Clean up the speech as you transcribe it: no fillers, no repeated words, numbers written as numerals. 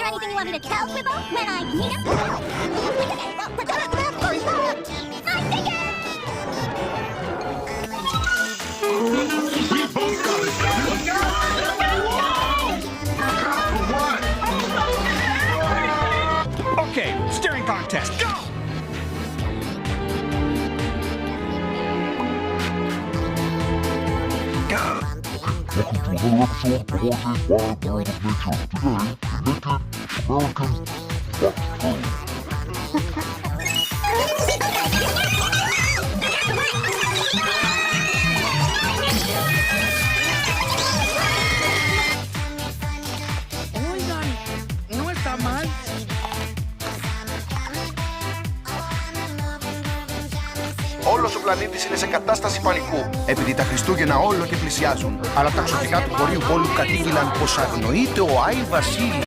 there anything you want me to tell Gribbo when I meet him? Okay, well, we're gonna grab first. My ticket! We both got it. Okay, steering contest, go! Welcome to another episode of Jorge's Wild World of Nature. Today, the Naked American Buffalo. Oigan, no está mal. Όλος ο πλανήτης είναι σε κατάσταση πανικού, επειδή τα Χριστούγεννα όλο και πλησιάζουν. Αλλά τα ξωτικά του χωρίου πόλου κατήγγειλαν πως αγνοείται ο Άι Βασίλης.